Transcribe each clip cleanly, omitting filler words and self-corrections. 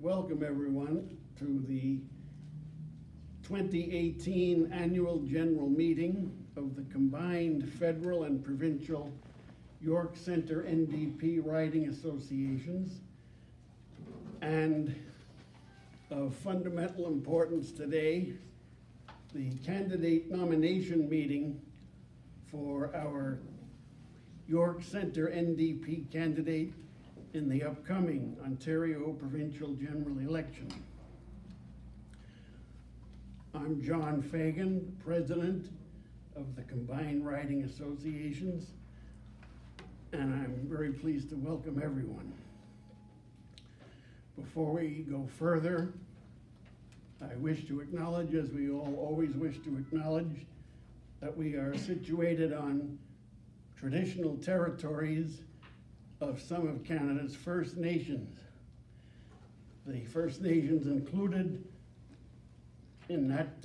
welcome everyone to the 2018 Annual General Meeting of the combined federal and provincial York Centre NDP Riding Associations. And of fundamental importance today, the candidate nomination meeting for our York Centre NDP candidate in the upcoming Ontario Provincial General Election. I'm John Fagon, President of the Combined Riding Associations, and I'm very pleased to welcome everyone. Before we go further, I wish to acknowledge, as we all always wish to acknowledge, that we are situated on traditional territories of some of Canada's First Nations. The First Nations included in that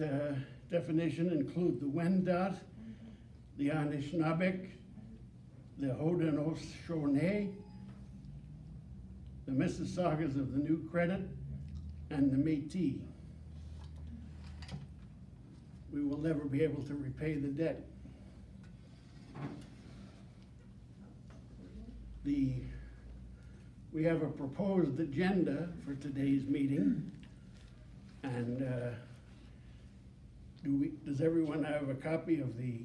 definition include the Wendat, the Anishinaabe, the Haudenosaunee, the Mississaugas of the New Credit, and the Métis. We will never be able to repay the debt. We have a proposed agenda for today's meeting, and does everyone have a copy of the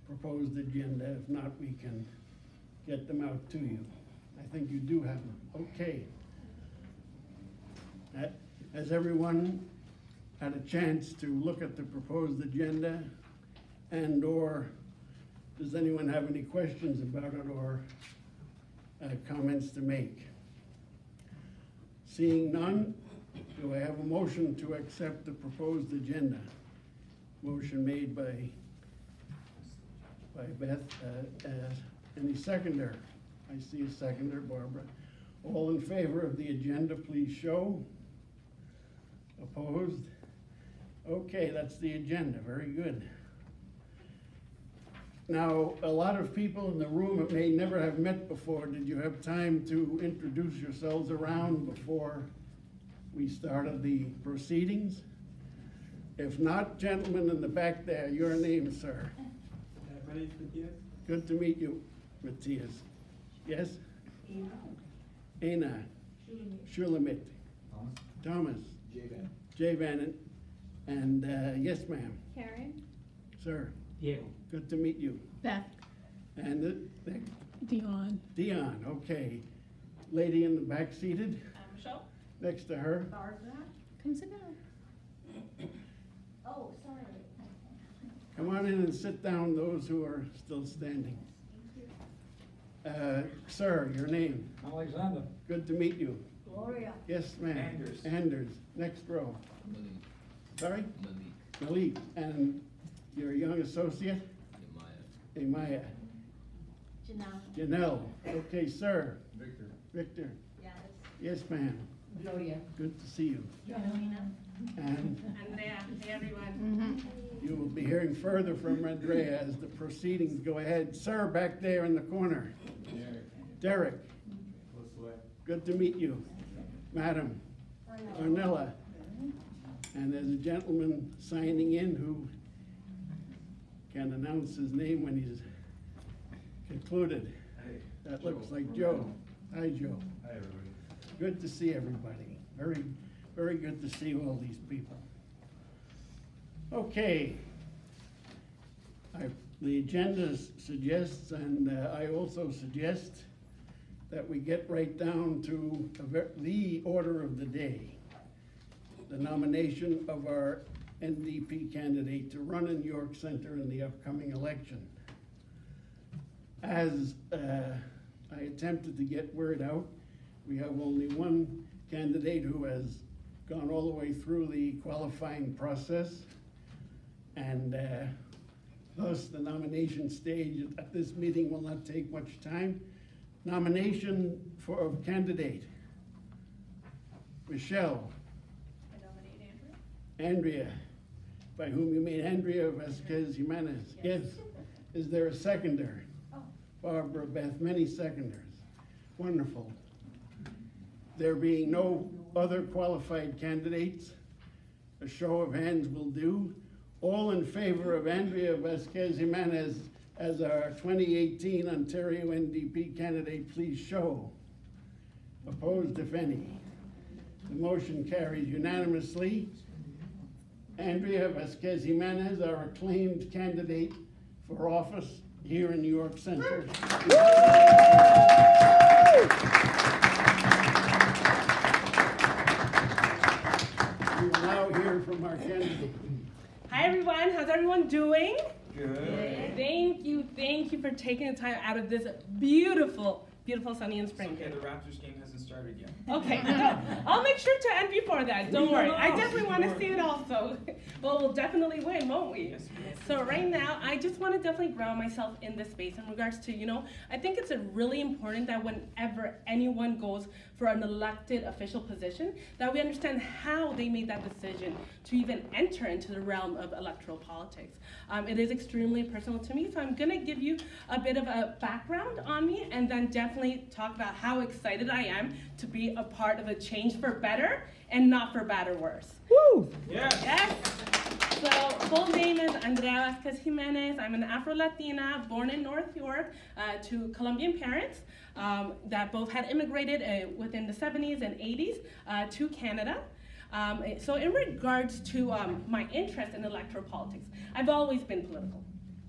proposed agenda? If not, we can get them out to you. I think you do have them. Okay. Has everyone had a chance to look at the proposed agenda, and or does anyone have any questions about it or comments to make? Seeing none, do I have a motion to accept the proposed agenda? Motion made by Beth. Any seconder? I see a seconder, Barbara. All in favor of the agenda, please show. Opposed? Okay, that's the agenda. Very good. Now, a lot of people in the room may never have met before. Did you have time to introduce yourselves around before we started the proceedings? If not, gentlemen in the back there, your name, sir. My name is Matthias. Good to meet you, Matthias. Yes? Aina. Shulamit. Thomas. Javan. And yes, ma'am. Karen. Sir. Diego. Good to meet you. Beth. And Dion. Dion, okay. Lady in the back seated. Michelle. Next to her. Barbara. Come sit down. Oh, sorry. Come on in and sit down, those who are still standing. Sir, your name? Alexander. Good to meet you. Gloria. Yes, ma'am. Anders. Anders. Next row. Malik. Sorry? Malik. Malik. And your young associate? Amaya. Janelle. Okay, sir. Victor. Victor. Yes. Yes, ma'am. Gloria. Good to see you. And Andrea. Hey, everyone. you will be hearing further from Andrea as the proceedings go ahead. Sir, back there in the corner. Derek. Good to meet you. Madam. Ornella. And there's a gentleman signing in who can announce his name when he's concluded. That looks like Joe. Hi, Joe. Hi, everybody. Good to see everybody. Very, very good to see all these people. Okay. The agenda suggests, and I also suggest, that we get right down to the order of the day. The nomination of our NDP candidate to run in York Centre in the upcoming election. As I attempted to get word out, we have only one candidate who has gone all the way through the qualifying process, and thus the nomination stage at this meeting will not take much time. Nomination for candidate. Michelle. I nominate Andrea. Andrea, by whom you mean Andrea Vásquez Jiménez. Yes. Is there a seconder? Oh. Barbara, Beth, many seconders. Wonderful. There being no other qualified candidates? A show of hands will do. All in favor of Andrea Vásquez Jiménez as our 2018 Ontario NDP candidate, please show. Opposed, if any. The motion carries unanimously. Andrea Vásquez Jiménez, our acclaimed candidate for office here in New York Centre. We will now hear from our candidate. Hi everyone, how's everyone doing? Good. Thank you for taking the time out of this beautiful sunny and spring. Okay, the Raptors game hasn't started yet. Okay, I'll make sure to end before that, don't worry. I definitely want to see it also. Well, we'll definitely win, won't we? Yes, we will. So right now, I just want to definitely ground myself in this space in regards to, I think it's really important that whenever anyone goes for an elected official position, that we understand how they made that decision to even enter into the realm of electoral politics. It is extremely personal to me, so I'm going to give you a bit of a background on me and then definitely talk about how excited I am to be a part of a change for better and not for bad or worse. Woo! Yes! Yes! So, full name is Andrea Vásquez Jiménez. I'm an Afro-Latina born in North York to Colombian parents that both had immigrated within the 70s and 80s to Canada. So in regards to my interest in electoral politics, I've always been political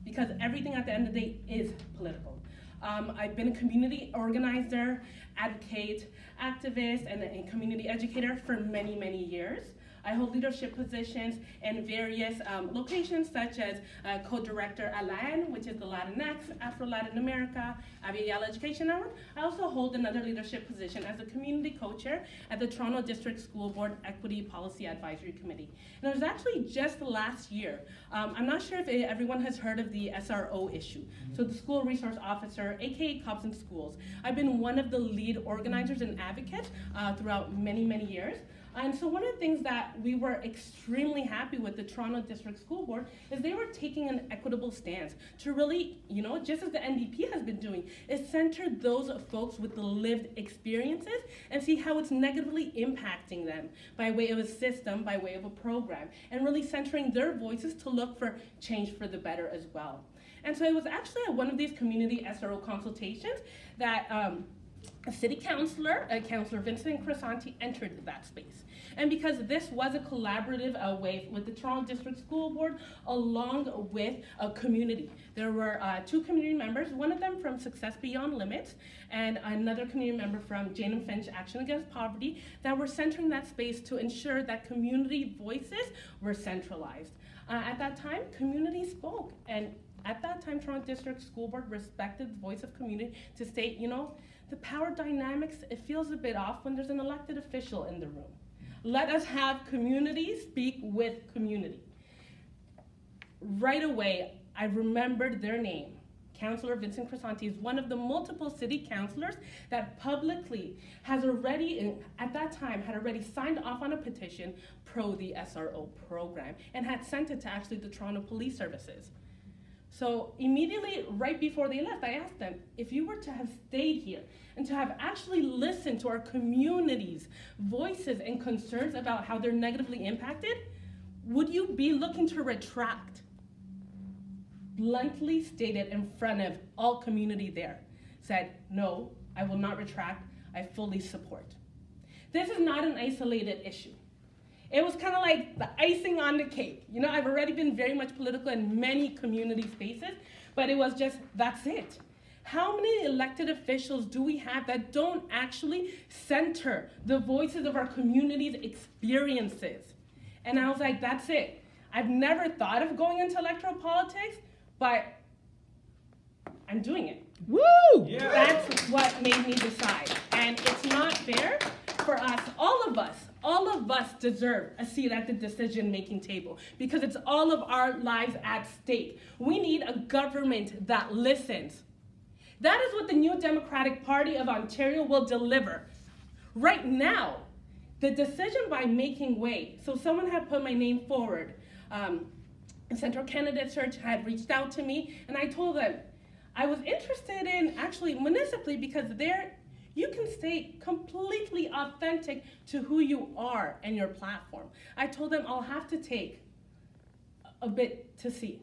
because everything at the end of the day is political. I've been a community organizer, advocate, activist, and a community educator for many, many years. I hold leadership positions in various locations, such as co-director at LAN, which is the Latinx, Afro-Latin America, Aviala Education Network. I also hold another leadership position as a community co-chair at the Toronto District School Board Equity Policy Advisory Committee. And it was actually just last year. I'm not sure if everyone has heard of the SRO issue. So the School Resource Officer, AKA Cops in Schools. I've been one of the lead organizers and advocates throughout many, many years. And so one of the things that we were extremely happy with the Toronto District School Board is they were taking an equitable stance to really, just as the NDP has been doing, is center those folks with the lived experiences and see how it's negatively impacting them by way of a system, by way of a program, and really centering their voices to look for change for the better as well. And so it was actually at one of these community SRO consultations that a city councilor, Councilor Vincent Crisanti, entered that space. And because this was a collaborative way with the Toronto District School Board, along with a community. There were two community members, one of them from Success Beyond Limits, and another community member from Jane and Finch Action Against Poverty, that were centering that space to ensure that community voices were centralized. At that time, community spoke, and at that time, Toronto District School Board respected the voice of community to state, the power dynamics, it feels a bit off when there's an elected official in the room. Let us have community speak with community. Right away, I remembered their name. Councilor Vincent Crisanti is one of the multiple city councilors that publicly has already, at that time, had already signed off on a petition pro the SRO program and had sent it to actually the Toronto Police Services. So immediately, right before they left, I asked them, if you were to have stayed here and to have actually listened to our community's voices and concerns about how they're negatively impacted, would you be looking to retract? Bluntly stated in front of all community there, said, no, I will not retract, I fully support. This is not an isolated issue. It was kind of like the icing on the cake. I've already been very much political in many community spaces, but it was just, that's it. How many elected officials do we have that don't actually center the voices of our community's experiences? And I was like, that's it. I've never thought of going into electoral politics, but I'm doing it. Woo! Yeah. That's what made me decide. And it's not fair for us, all of us deserve a seat at the decision-making table because it's all of our lives at stake. We need a government that listens. That is what the New Democratic Party of Ontario will deliver. Right now, the decision by making way, so someone had put my name forward. A Central Candidate Search had reached out to me, and I told them I was interested in actually municipally because you can stay completely authentic to who you are and your platform. I told them I'll have to take a bit to see.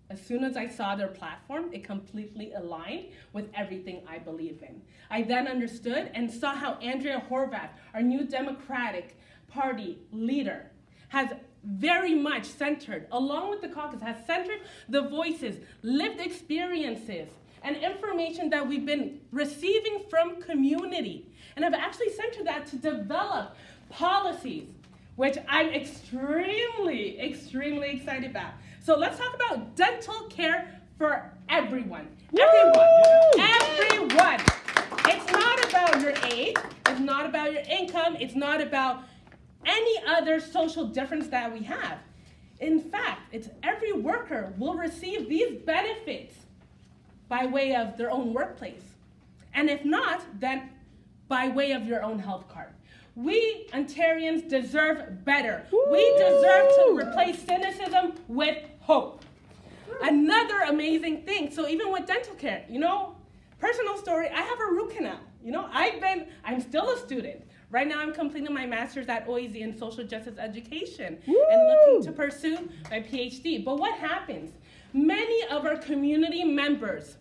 As soon as I saw their platform, it completely aligned with everything I believe in. I then understood and saw how Andrea Horvath, our new Democratic Party leader, has very much centered, along with the caucus, has centered the voices, lived experiences, and information that we've been receiving from community, and have actually centered that to develop policies, which I'm extremely, extremely excited about. So let's talk about dental care for everyone. Everyone. It's not about your age, it's not about your income, it's not about any other social difference that we have. In fact, it's every worker will receive these benefits by way of their own workplace. And if not, then by way of your own health card. We Ontarians deserve better. We deserve to replace cynicism with hope. Another amazing thing, so even with dental care, personal story, I have a root canal. I'm still a student. Right now I'm completing my master's at OIZ in social justice education and looking to pursue my PhD. But what happens? Many of our community members,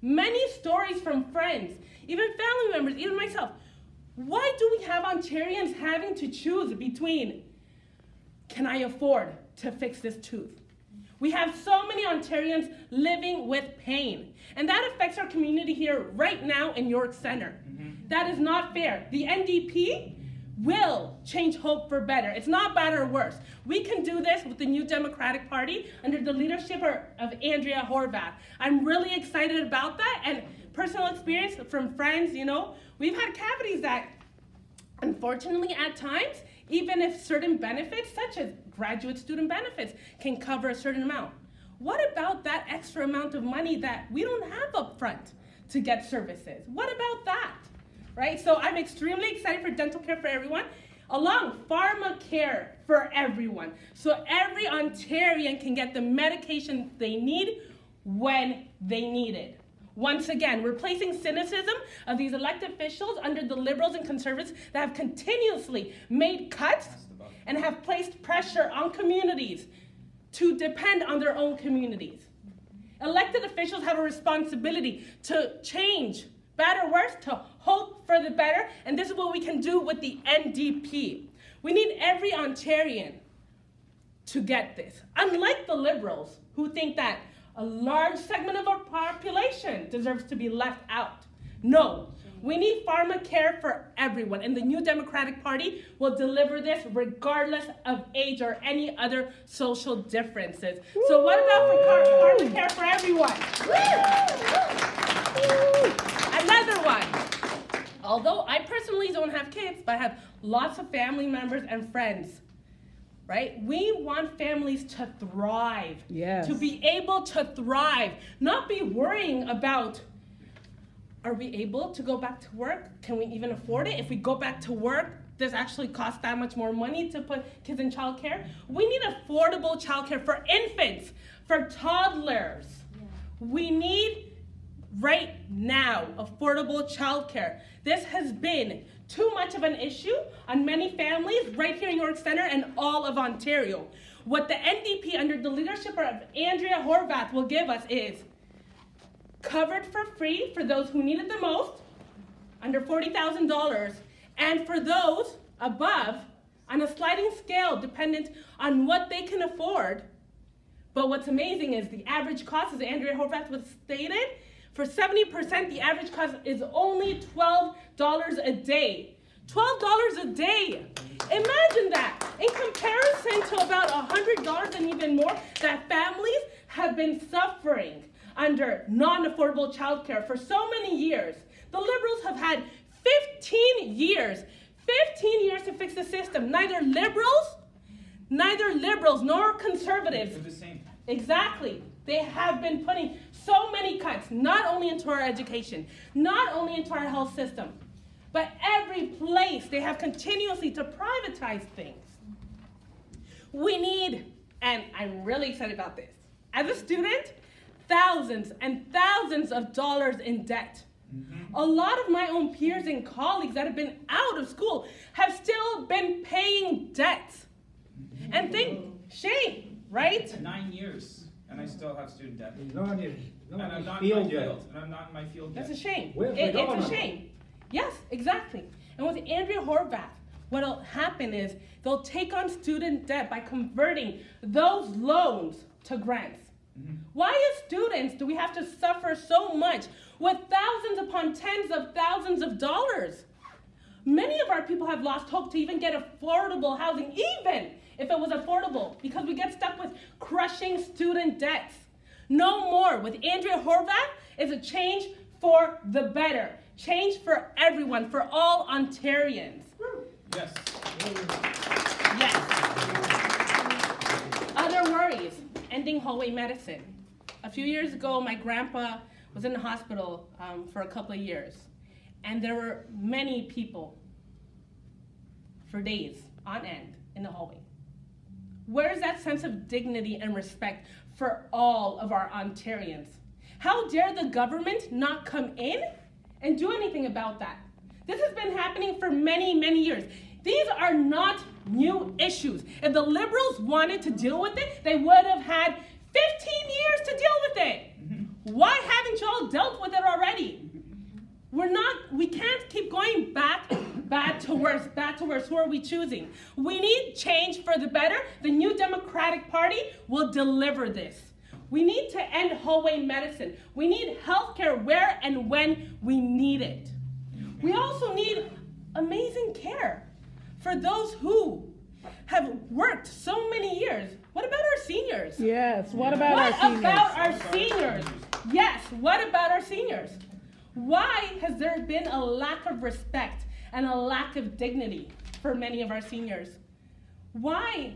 many stories from friends, even family members, even myself, why do we have Ontarians having to choose between, can I afford to fix this tooth? We have so many Ontarians living with pain, and that affects our community here right now in York Center. That is not fair. The NDP will change hope for better. It's not better or worse. We can do this with the new Democratic Party under the leadership of Andrea Horvath. I'm really excited about that, and personal experience from friends, we've had cavities that, unfortunately, at times, even if certain benefits, such as graduate student benefits, can cover a certain amount. What about that extra amount of money that we don't have up front to get services? What about that? Right? So I'm extremely excited for dental care for everyone, along pharmacare for everyone. So every Ontarian can get the medication they need when they need it. Once again, replacing cynicism of these elected officials under the Liberals and Conservatives that have continuously made cuts and have placed pressure on communities to depend on their own communities. Elected officials have a responsibility to change, bad or worse, to hope for the better, and this is what we can do with the NDP. We need every Ontarian to get this. Unlike the Liberals, who think that a large segment of our population deserves to be left out. No, we need pharmacare for everyone, and the new Democratic Party will deliver this regardless of age or any other social differences. So what about pharmacare for everyone? Another one. Although I personally don't have kids, but I have lots of family members and friends, right? We want families to thrive, to be able to thrive, not be worrying about, are we able to go back to work? Can we even afford it? If we go back to work, does it actually cost that much more money to put kids in childcare? We need affordable childcare for infants, for toddlers. We need, right now, affordable childcare. This has been too much of an issue on many families right here in York Center and all of Ontario. What the NDP under the leadership of Andrea Horvath will give us is covered for free for those who need it the most, under $40,000, and for those above, on a sliding scale dependent on what they can afford. But what's amazing is the average cost, as Andrea Horvath was stated, for 70%, the average cost is only $12 a day. $12 a day. Imagine that. In comparison to about $100 and even more that families have been suffering under non-affordable childcare for so many years. The Liberals have had 15 years to fix the system. Neither Liberals nor Conservatives. They're the same. Exactly. They have been putting so many cuts, not only into our education, not only into our health system, but every place they have continuously to privatize things. We need, and I'm really excited about this, as a student, thousands and thousands of dollars in debt. A lot of my own peers and colleagues that have been out of school have still been paying debts. And think, shame, right? 9 years, and I still have student debt. No one And I'm is not in my field yet. field. And I'm not in my field yet. That's a shame. Where's the It's a government? shame. Yes, exactly. And with Andrea Horvath, what'll happen is they'll take on student debt by converting those loans to grants. Why as students do we have to suffer so much with thousands upon tens of thousands of dollars? Many of our people have lost hope to even get affordable housing, even if it was affordable, because we get stuck with crushing student debts. No more. With Andrea Horvath, is a change for the better. Change for everyone, for all Ontarians. Yes. Yes. Other worries. Ending hallway medicine. A few years ago, my grandpa was in the hospital for a couple of years, and there were many people for days on end in the hallway. Where is that sense of dignity and respect for all of our Ontarians? How dare the government not come in and do anything about that? This has been happening for many, many years. These are not new issues. If the Liberals wanted to deal with it, they would have had 15 years to deal with it. Why haven't you all dealt with it already? We can't keep going bad to worse. Who are we choosing? We need change for the better. The New Democratic Party will deliver this. We need to end hallway medicine. We need healthcare where and when we need it. We also need amazing care for those who have worked so many years. What about our seniors? Yes, what about our seniors? What about our seniors? Yes, what about our seniors? Why has there been a lack of respect and a lack of dignity for many of our seniors? Why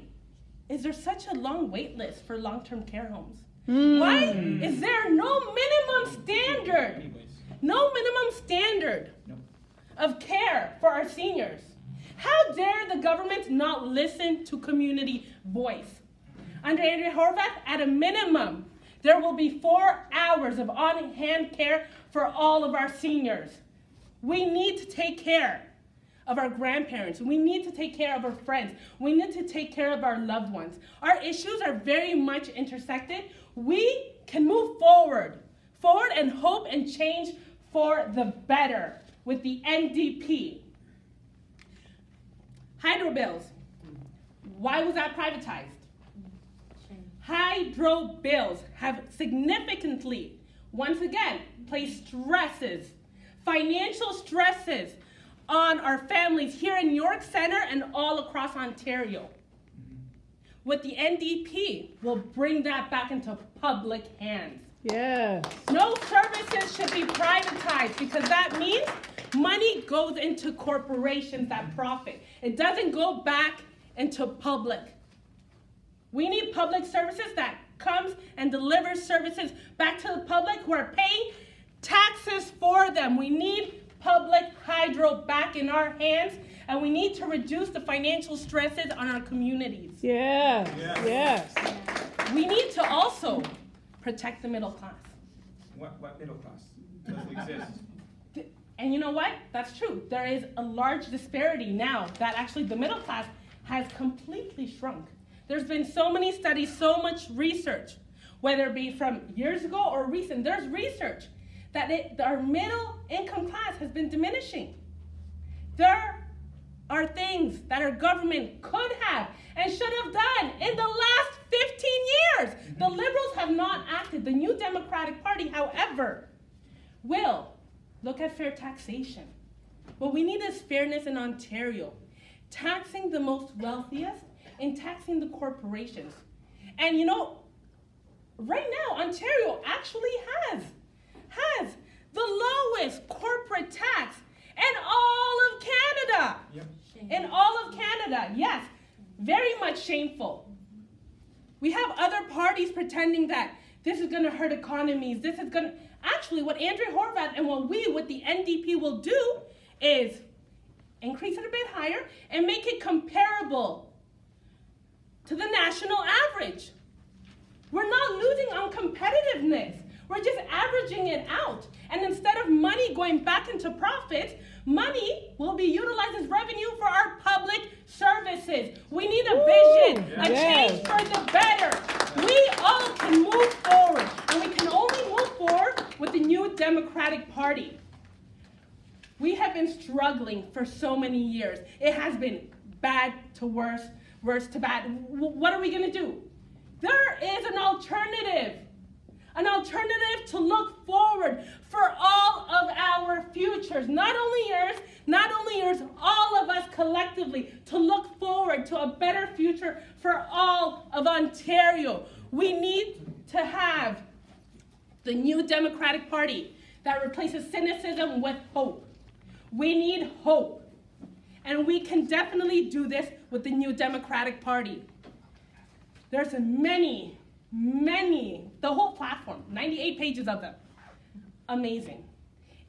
is there such a long wait list for long-term care homes? Why is there no minimum standard? No minimum standard of care for our seniors. How dare the government not listen to community voice? Under Andrea Horvath, at a minimum, there will be 4 hours of on-hand care for all of our seniors. We need to take care of our grandparents. We need to take care of our friends. We need to take care of our loved ones. Our issues are very much intersected. We can move forward and hope and change for the better with the NDP. Hydro bills. Why was that privatized? Hydro bills have significantly, once again, placed stresses, financial stresses on our families here in York Centre and all across Ontario. With the NDP, we'll bring that back into public hands. Yes. No services should be privatized because that means money goes into corporations that profit. It doesn't go back into public. We need public services that comes and delivers services back to the public who are paying taxes for them. We need public hydro back in our hands, and we need to reduce the financial stresses on our communities. Yes. Yes. We need to also protect the middle class. What middle class doesn't exist? And you know what? That's true. There is a large disparity now that actually the middle class has completely shrunk. There's been so many studies, so much research, whether it be from years ago or recent. There's research that our middle income class has been diminishing. There are things that our government could have and should have done in the last 15 years. The Liberals have not acted. The New Democratic Party, however, will look at fair taxation. What we need is fairness in Ontario, taxing the most wealthiest and taxing the corporations. And you know, right now, Ontario actually has the lowest corporate tax in all of Canada. Yep. In all of Canada, yes. Very much shameful. We have other parties pretending that this is going to hurt economies. This is going to... Actually, what Andrea Horvath and what we with the NDP will do is increase it a bit higher and make it comparable to the national average. We're not losing on competitiveness. We're just averaging it out. And instead of money going back into profits, money will be utilized as revenue for our public services. We need a vision, a change for the better. We all can move forward, and we can only move forward with the new Democratic Party. We have been struggling for so many years. It has been bad to worse, worse to bad. What are we going to do? There is an alternative to look forward for all of our futures. Not only yours, all of us collectively, to look forward to a better future for all of Ontario. We need to have the new Democratic Party that replaces cynicism with hope. We need hope. And we can definitely do this with the new Democratic Party. There's many, the whole platform, 98 pages of them. Amazing.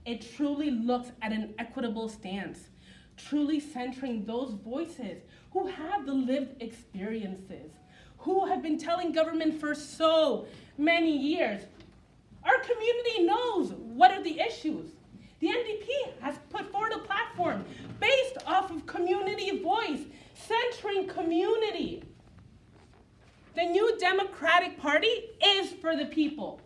It truly looks at an equitable stance, truly centering those voices who have the lived experiences, who have been telling government for so many years. Our community knows what are the issues. The NDP has put forward a platform based off of community voice, centering community. The new Democratic Party is for the people.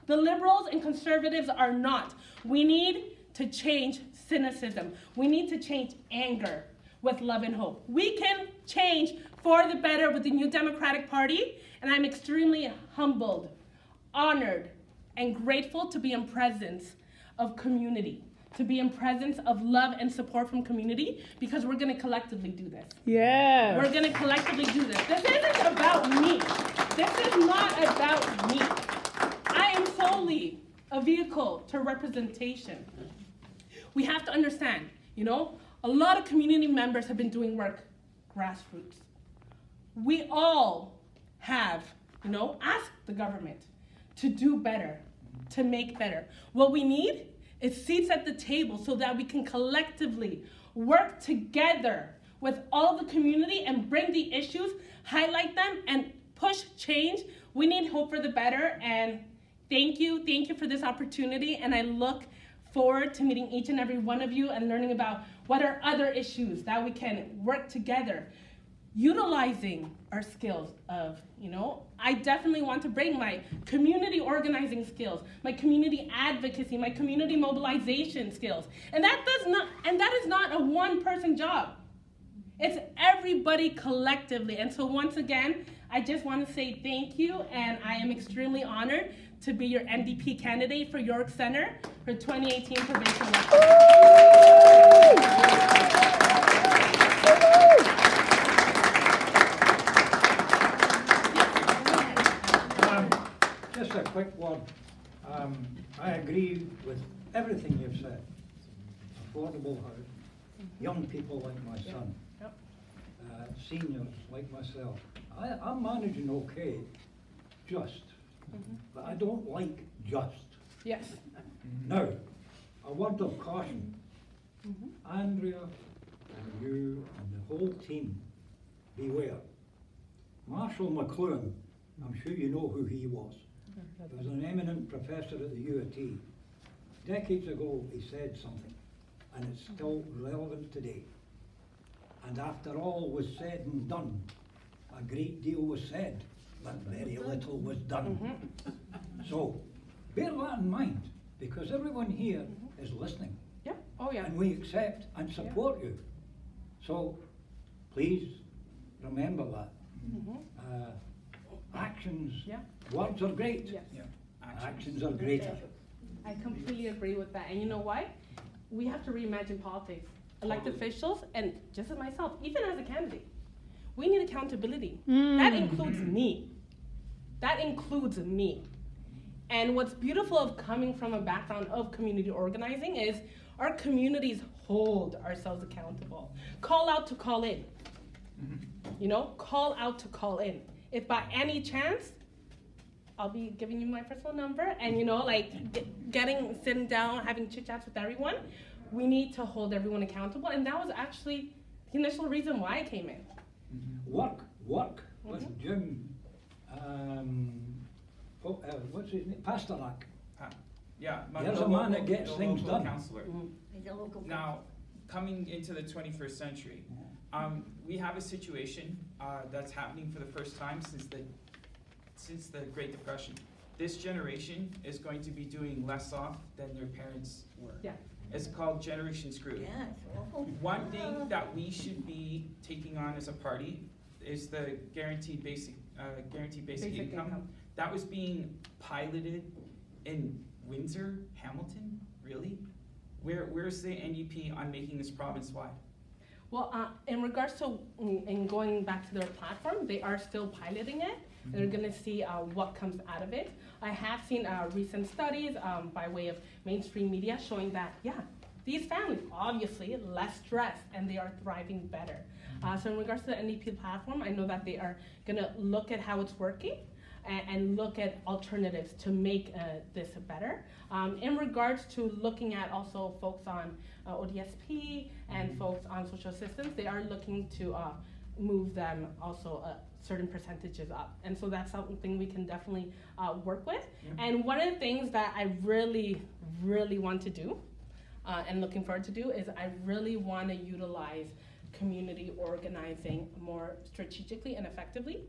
The Liberals and Conservatives are not. We need to change cynicism. We need to change anger with love and hope. We can change for the better with the new Democratic Party, and I'm extremely humbled, honored, and grateful to be in presence of community, to be in presence of love and support from community, because we're going to collectively do this. Yeah. We're going to collectively do this. This isn't about me. This is not about me. I am solely a vehicle to representation. We have to understand, a lot of community members have been doing work grassroots. We all have, asked the government to do better, to make better. What we need is seats at the table so that we can collectively work together with all the community and bring the issues, highlight them, and push change. We need hope for the better, and thank you for this opportunity, and I look forward to meeting each and every one of you and learning about what are other issues that we can work together, utilizing our skills of, I definitely want to bring my community organizing skills, my community advocacy, my community mobilization skills. And that is not a one-person job. It's everybody collectively. And so once again, I just want to say thank you, and I am extremely honored to be your NDP candidate for York Centre for 2018 provincial election. Just a quick one. I agree with everything you've said. Affordable housing, young people like my son, seniors like myself. I'm managing okay, just, but I don't like just. Yes. Now, a word of caution. Andrea and you and the whole team, beware. Marshall McLuhan, I'm sure you know who he was. He was an eminent professor at the U of T. Decades ago, he said something, and it's still relevant today. And after all was said and done, a great deal was said, but very little was done. So, bear that in mind, because everyone here is listening. Yeah. Oh, yeah. And we accept and support you. So, please remember that. Actions, words are great. Yes. Yeah. Actions are greater. I completely agree with that. And you know why? We have to reimagine politics. Elected officials, and just as myself, even as a candidate, we need accountability. That includes me. That includes me. And what's beautiful of coming from a background of community organizing is our communities hold ourselves accountable. Call out to call in. Call out to call in. If by any chance, I'll be giving you my personal number, and sitting down, having chit chats with everyone. We need to hold everyone accountable, and that was actually the initial reason why I came in. Work with Jim, what's his name? Pasternak. Yeah. There's a man that gets things local done. Councillor. He's a local. Now, coming into the 21st century, we have a situation that's happening for the first time since the Great Depression. This generation is going to be doing less off than their parents were. Yeah. It's called Generation Screwed. Yeah, it's awful. One thing that we should be taking on as a party is the guaranteed basic income. That was being piloted in Windsor, Hamilton, really? Where's the NDP on making this province-wide? Well, in regards to, in going back to their platform, they are still piloting it. They're gonna see what comes out of it. I have seen recent studies by way of mainstream media showing that, yeah, these families, obviously, less stressed and they are thriving better. So in regards to the NDP platform, I know that they are gonna look at how it's working and look at alternatives to make this better. In regards to looking at also folks on ODSP and folks on social assistance, they are looking to move them also certain percentages up. And so that's something we can definitely work with. Yeah. And one of the things that I really, really want to do and looking forward to do is I really want to utilize community organizing more strategically and effectively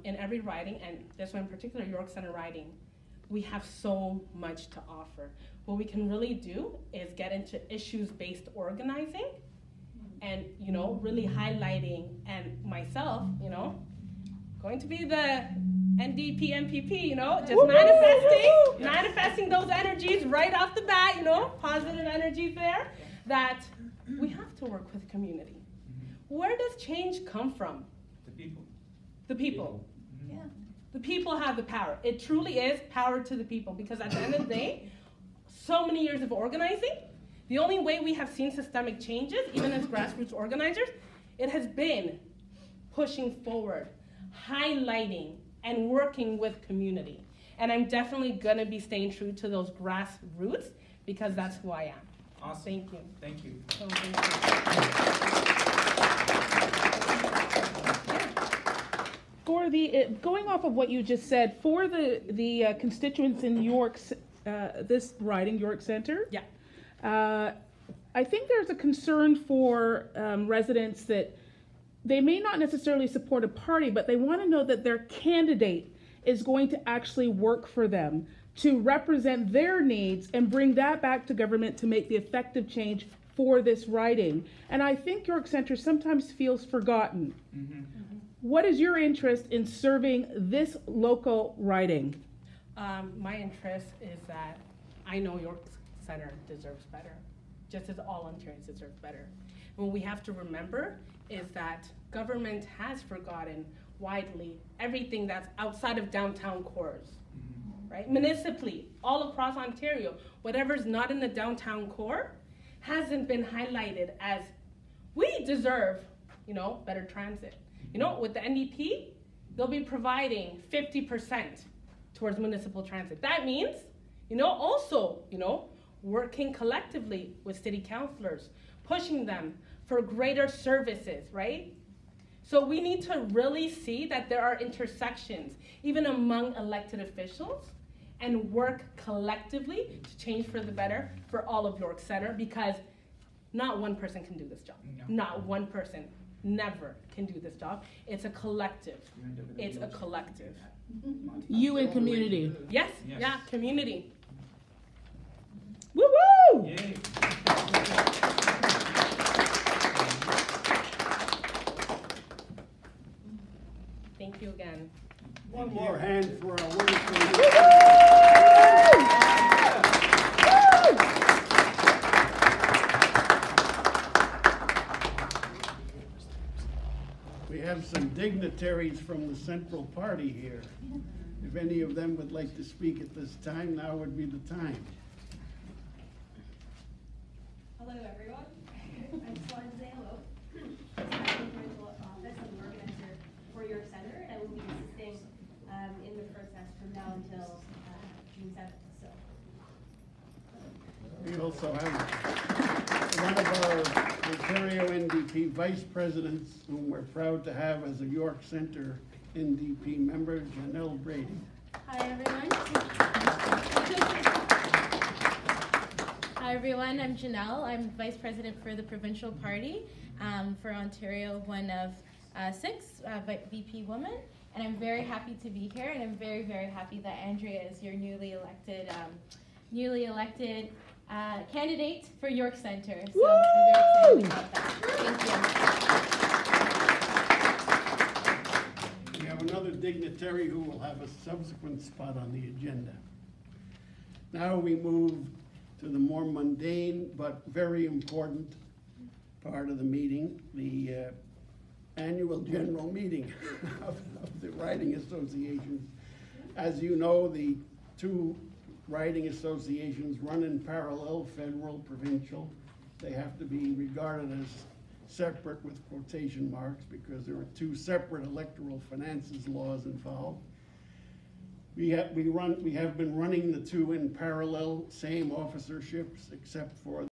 in every riding, and this one in particular, York Centre riding. We have so much to offer. What we can really do is get into issues-based organizing and, you know, really highlighting, and myself, you know, going to be the NDP MPP, you know, just manifesting those energies right off the bat, you know, positive energies there, that we have to work with community. Where does change come from? The people. The people. Yeah. The people have the power. It truly is power to the people, because at the end of the day, so many years of organizing, the only way we have seen systemic changes, even as grassroots organizers, it has been pushing forward, highlighting, and working with community. And I'm definitely gonna be staying true to those grassroots, because that's who I am. Awesome. Thank you. Thank you. So, thank you. For the, going off of what you just said, for the constituents in York's, this riding, York Centre, Yeah. I think there's a concern for residents that they may not necessarily support a party, but they want to know that their candidate is going to actually work for them, to represent their needs and bring that back to government to make the effective change for this riding. And I think York Centre sometimes feels forgotten. Mm-hmm. What is your interest in serving this local riding? My interest is that I know York Centre deserves better, just as all Ontarians deserve better. And what we have to remember is that government has forgotten widely everything that's outside of downtown cores, right? Municipally, all across Ontario, whatever's not in the downtown core hasn't been highlighted as we deserve, you know, better transit. You know, with the NDP, they'll be providing 50% towards municipal transit. That means, you know, also, you know, working collectively with city councilors, pushing them for greater services, right? So we need to really see that there are intersections, even among elected officials, and work collectively to change for the better for all of York Centre, because not one person can do this job. No. Not one person. Never can do this job. It's a collective. It's a collective. You and community. Yes, yeah, community. Woo-woo! Yay. Thank you again. One more hand for our wonderful. We have some dignitaries from the Central Party here. If any of them would like to speak at this time, now would be the time. Hello, everyone. I just wanted to say hello. I'm the provincial office. I'm the organizer for York Centre, and I will be assisting in the process from now until June 7th. So. We also have one of our Ontario NDP vice presidents, whom we're proud to have as a York Centre NDP member, Janelle Brady. Hi, everyone. Hi everyone, I'm Janelle. I'm Vice President for the Provincial Party for Ontario, one of 6 VP women. And I'm very happy to be here, and I'm very, very happy that Andrea is your newly elected candidate for York Centre. So I'm very excited about that. Thank you. We have another dignitary who will have a subsequent spot on the agenda. Now we move to the more mundane but very important part of the meeting, the annual general meeting of the riding associations. As you know, the 2 riding associations run in parallel, federal, provincial. They have to be regarded as separate with quotation marks because there are 2 separate electoral finances laws involved. We have been running the 2 in parallel, same officerships, except for